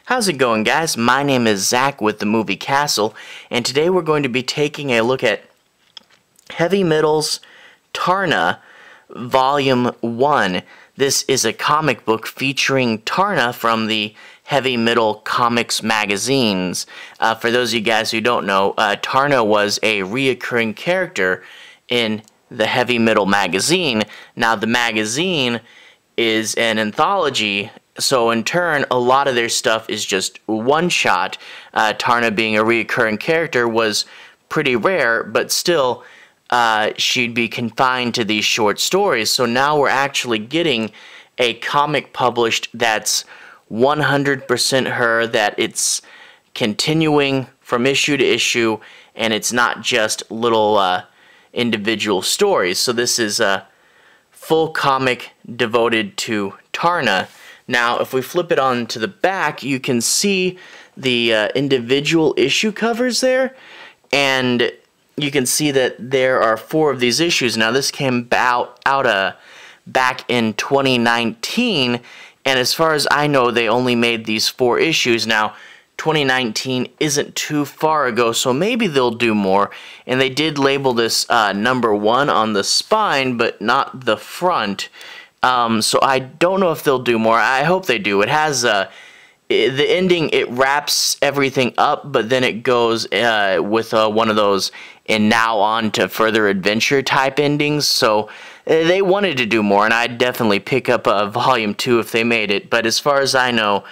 How's it going, guys? My name is Zach with the Movie Castle, and today we're going to be taking a look at Heavy Metal's Taarna, Volume 1. This is a comic book featuring Taarna from the Heavy Metal Comics magazines. For those of you guys who don't know, Taarna was a reoccurring character in the Heavy Metal magazine. Now, the magazine is an anthology, so in turn, a lot of their stuff is just one-shot. Taarna being a reoccurring character was pretty rare, but still, she'd be confined to these short stories. So now we're actually getting a comic published that's 100% her, that it's continuing from issue to issue, and it's not just little individual stories. So this is a full comic devoted to Taarna. Now, if we flip it on to the back, you can see the individual issue covers there, and you can see that there are 4 of these issues. Now, this came out back in 2019, and as far as I know, they only made these 4 issues. Now, 2019 isn't too far ago, so maybe they'll do more. And they did label this number 1 on the spine, but not the front. So I don't know if they'll do more. I hope they do. It has the ending, it wraps everything up, but then it goes with one of those and now on to further adventure type endings. So they wanted to do more, and I'd definitely pick up Volume 2 if they made it. But as far as I know,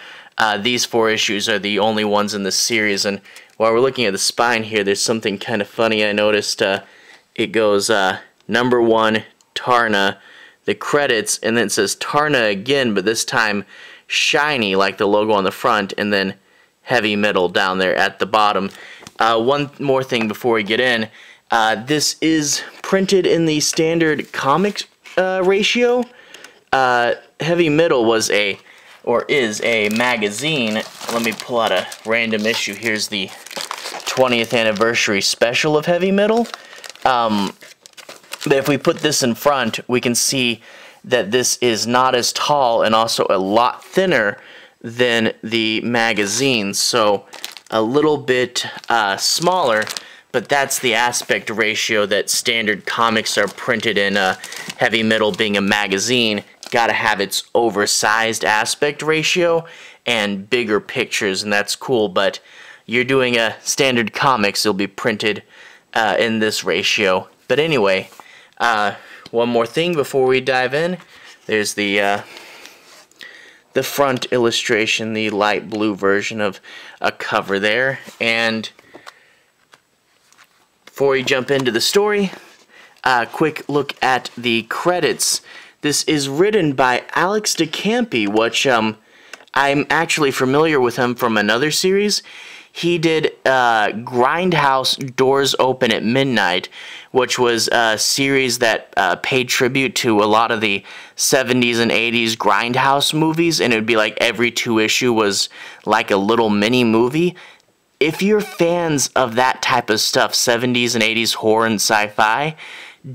these 4 issues are the only ones in the series. And while we're looking at the spine here, there's something kind of funny I noticed. It goes number 1, Taarna, the credits, and then it says Taarna again, but this time shiny like the logo on the front, and then Heavy Metal down there at the bottom. One more thing before we get in. This is printed in the standard comics ratio. Heavy Metal was is a magazine. Let me pull out a random issue. Here's the 20th anniversary special of Heavy Metal. But if we put this in front, we can see that this is not as tall and also a lot thinner than the magazine. So a little bit smaller, but that's the aspect ratio that standard comics are printed in. Heavy Metal being a magazine, gotta have its oversized aspect ratio and bigger pictures, and that's cool. But you're doing a standard comics, it'll be printed in this ratio. But anyway, one more thing before we dive in. There's the front illustration, the light blue version of a cover there. And before we jump into the story, a quick look at the credits. This is written by Alex De Campi, which I'm actually familiar with him from another series. He did Grindhouse Doors Open at Midnight, which was a series that paid tribute to a lot of the 70s and 80s Grindhouse movies, and it would be like every 2 issue was like a little mini movie. If you're fans of that type of stuff, 70s and 80s horror and sci-fi,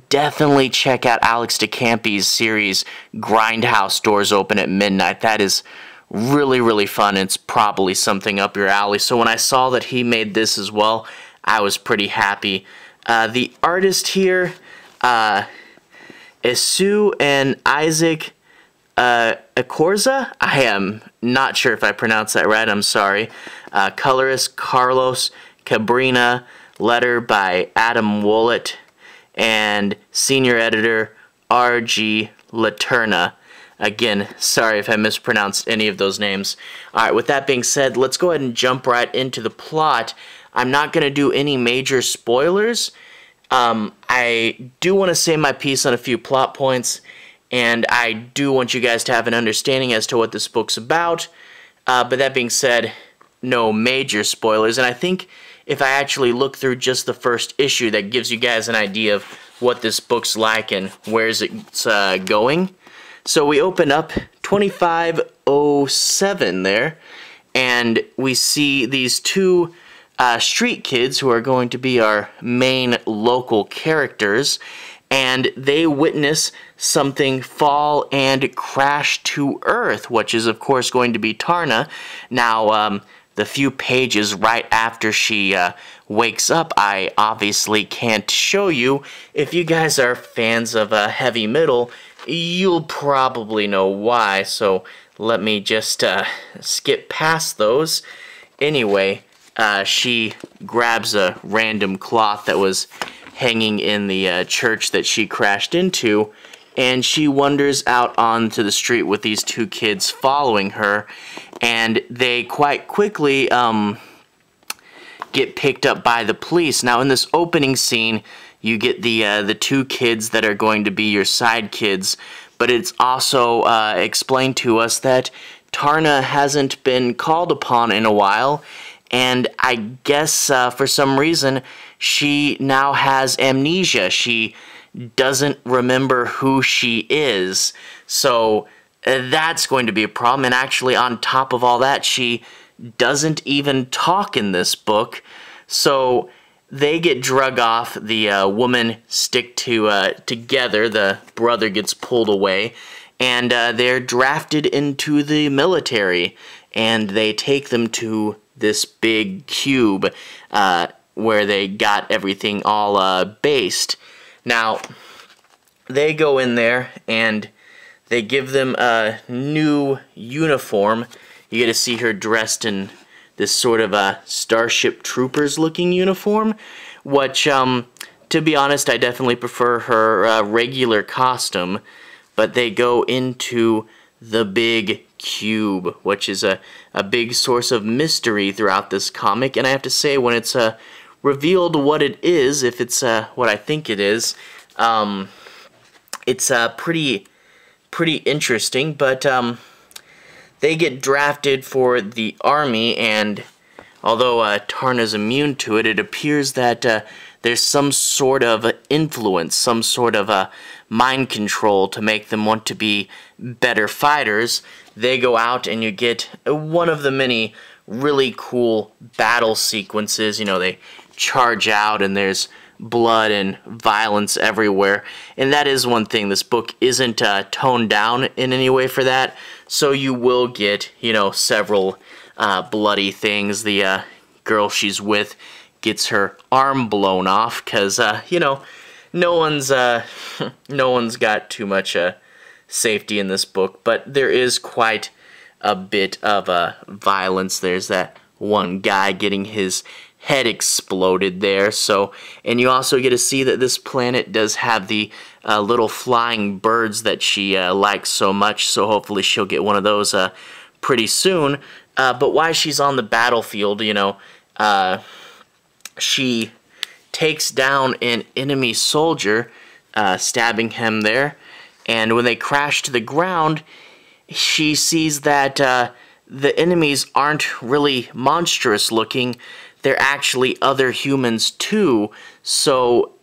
definitely check out Alex De Campi's series Grindhouse Doors Open at Midnight. That is really, really fun. It's probably something up your alley. So when I saw that he made this as well, I was pretty happy. The artist here, Esau and Isaac Escorza. I am not sure if I pronounced that right. I'm sorry. Colorist Carlos Cabrina. Letter by Adam Wollett. And senior editor R.G. Laterna. Again, sorry if I mispronounced any of those names. Alright, with that being said, let's go ahead and jump right into the plot. I'm not going to do any major spoilers. I do want to say my piece on a few plot points, and I do want you guys to have an understanding as to what this book's about. But that being said, no major spoilers. And I think if I actually look through just the first issue, that gives you guys an idea of what this book's like and where's it's going. So we open up 2507 there, and we see these 2 street kids who are going to be our main local characters, and they witness something fall and crash to Earth, which is of course going to be Taarna. Now, the few pages right after she wakes up, I obviously can't show you. If you guys are fans of heavy metal, you'll probably know why, so let me just skip past those. Anyway, she grabs a random cloth that was hanging in the church that she crashed into, and she wanders out onto the street with these two kids following her, and they quite quickly get picked up by the police. Now, in this opening scene, you get the two kids that are going to be your side kids, but it's also explained to us that Taarna hasn't been called upon in a while, and I guess for some reason she now has amnesia. She doesn't remember who she is, so that's going to be a problem. And actually, on top of all that, she doesn't even talk in this book. So they get drug off. The woman stick together. The brother gets pulled away, and they're drafted into the military. And they take them to this big cube where they got everything all based. Now, they go in there and they give them a new uniform. You get to see her dressed in this sort of a Starship Troopers looking uniform, which, to be honest, I definitely prefer her regular costume. But they go into the big cube, which is a big source of mystery throughout this comic. And I have to say, when it's revealed what it is, if it's what I think it is, it's pretty interesting. But they get drafted for the army, and although Taarna's immune to it, it appears that there's some sort of influence, some sort of mind control to make them want to be better fighters. They go out and you get one of the many really cool battle sequences. You know, they charge out and there's blood and violence everywhere, and that is one thing. This book isn't toned down in any way for that, so you will get, you know, several bloody things. The girl she's with gets her arm blown off because you know, no one's got too much safety in this book, but there is quite a bit of violence. There's that one guy getting his head exploded there. So, and you also get to see that this planet does have the little flying birds that she likes so much, so hopefully she'll get one of those pretty soon. But while she's on the battlefield, you know, she takes down an enemy soldier, stabbing him there, and when they crash to the ground, she sees that the enemies aren't really monstrous looking. They're actually other humans too, so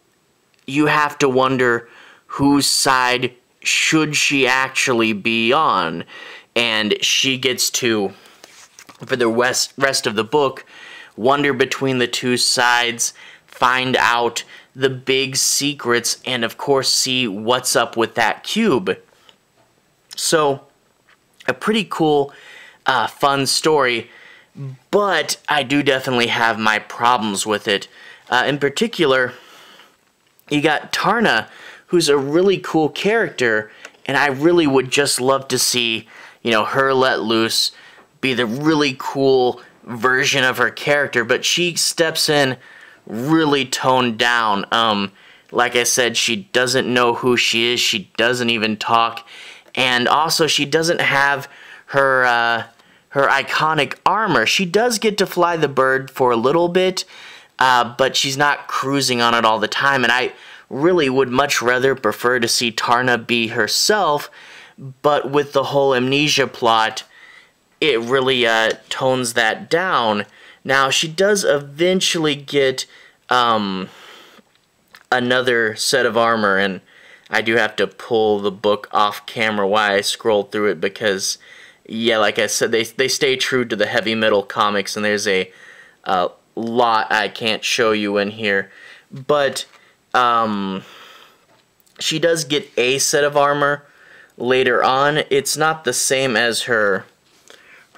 you have to wonder whose side should she actually be on. And she gets to, for the rest of the book, wonder between the two sides, find out the big secrets, and of course see what's up with that cube. So, a pretty cool, fun story. But I do definitely have my problems with it. In particular, you got Taarna, who's a really cool character, and I really would just love to see, you know, her let loose, be the really cool version of her character, but she steps in really toned down. Like I said, she doesn't know who she is, she doesn't even talk, and also she doesn't have her iconic armor. She does get to fly the bird for a little bit, but she's not cruising on it all the time, and I really would much rather prefer to see Taarna be herself, but with the whole amnesia plot, it really tones that down. Now, she does eventually get another set of armor, and I do have to pull the book off camera while I scroll through it because, yeah, like I said, they stay true to the heavy metal comics, and there's a lot I can't show you in here. But She does get a set of armor later on. It's not the same as her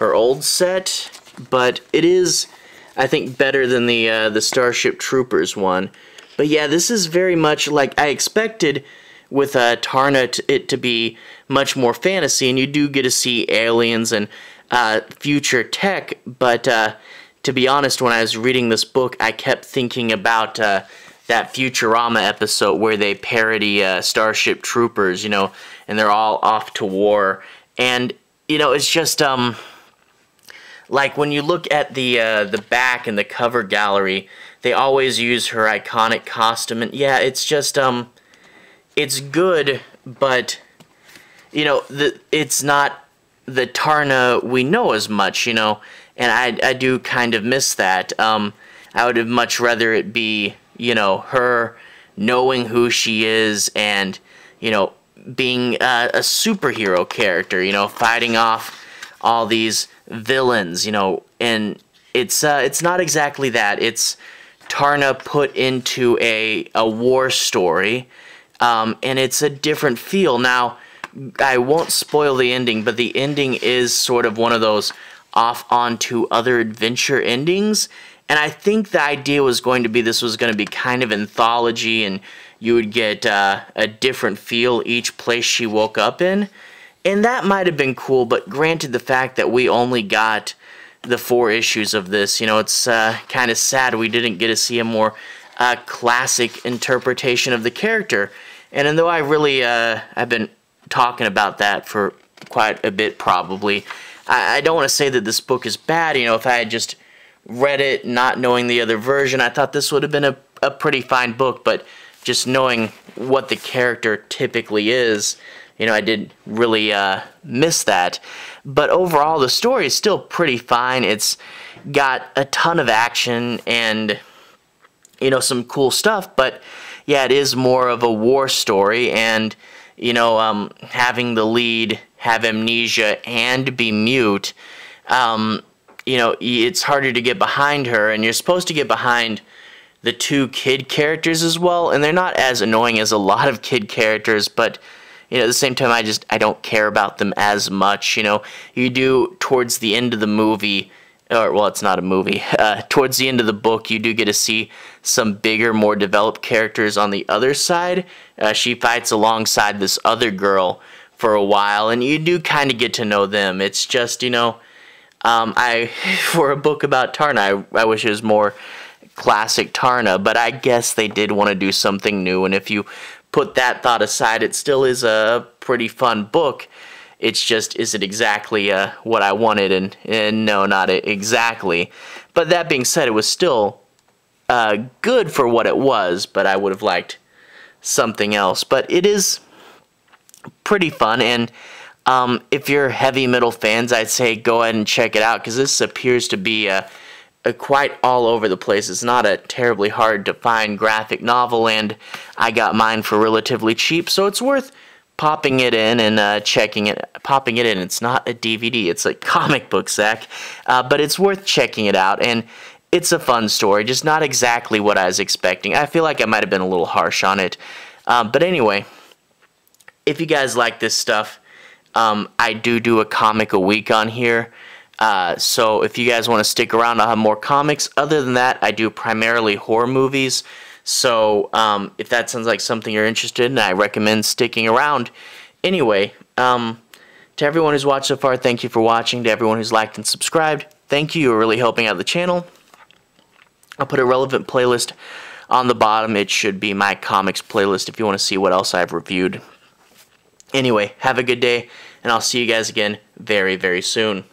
old set, but it is, I think, better than the Starship Troopers one. But yeah, this is very much like I expected with Taarna it to be much more fantasy, and you do get to see aliens and future tech, but to be honest, when I was reading this book, I kept thinking about that Futurama episode where they parody Starship Troopers, you know, and they're all off to war. And, you know, it's just, like, when you look at the back and the cover gallery, they always use her iconic costume, and yeah, it's just, it's good, but, you know, it's not the Taarna we know as much, you know, and I do kind of miss that. I would have much rather it be, you know, her knowing who she is and, you know, being a superhero character, you know, fighting off all these villains, you know, and it's not exactly that. It's Taarna put into a war story, and it's a different feel. Now, I won't spoil the ending, but the ending is sort of one of those off onto other adventure endings, and I think the idea was going to be this was going to be kind of anthology, and you would get a different feel each place she woke up in, and that might have been cool, but granted the fact that we only got the 4 issues of this, you know, it's kind of sad we didn't get to see a more classic interpretation of the character. And though I really, I've been talking about that for quite a bit probably, I don't want to say that this book is bad. You know, if I had just read it not knowing the other version, I thought this would have been a pretty fine book, but just knowing what the character typically is, you know, I did really miss that. But overall, the story is still pretty fine. It's got a ton of action and, you know, some cool stuff, but yeah, it is more of a war story, and, you know, having the lead have amnesia and be mute, you know, it's harder to get behind her, and you're supposed to get behind the 2 kid characters as well, and they're not as annoying as a lot of kid characters, but, you know, at the same time, I don't care about them as much, you know. You do, towards the end of the movie, or, well, it's not a movie, towards the end of the book, you do get to see some bigger, more developed characters on the other side. She fights alongside this other girl for a while, and you do kind of get to know them. It's just, you know, for a book about Taarna, I wish it was more classic Taarna, but I guess they did want to do something new, and if you put that thought aside, it still is a pretty fun book. It's just, is it exactly what I wanted? And no, not exactly. But that being said, it was still good for what it was, but I would have liked something else. But it is pretty fun, and if you're heavy metal fans, I'd say go ahead and check it out, because this appears to be a quite all over the place. It's not a terribly hard to find graphic novel, and I got mine for relatively cheap, so it's worth popping it in and checking it. Popping it in. It's not a DVD. It's a comic book, Zach, but it's worth checking it out, and it's a fun story. Just not exactly what I was expecting. I feel like I might have been a little harsh on it, but anyway, if you guys like this stuff, I do a comic a week on here. So if you guys want to stick around, I'll have more comics. Other than that, I do primarily horror movies. So if that sounds like something you're interested in, I recommend sticking around. Anyway, to everyone who's watched so far, thank you for watching. To everyone who's liked and subscribed, thank you. You're really helping out the channel. I'll put a relevant playlist on the bottom. It should be my comics playlist if you want to see what else I've reviewed. Anyway, have a good day, and I'll see you guys again very, very soon.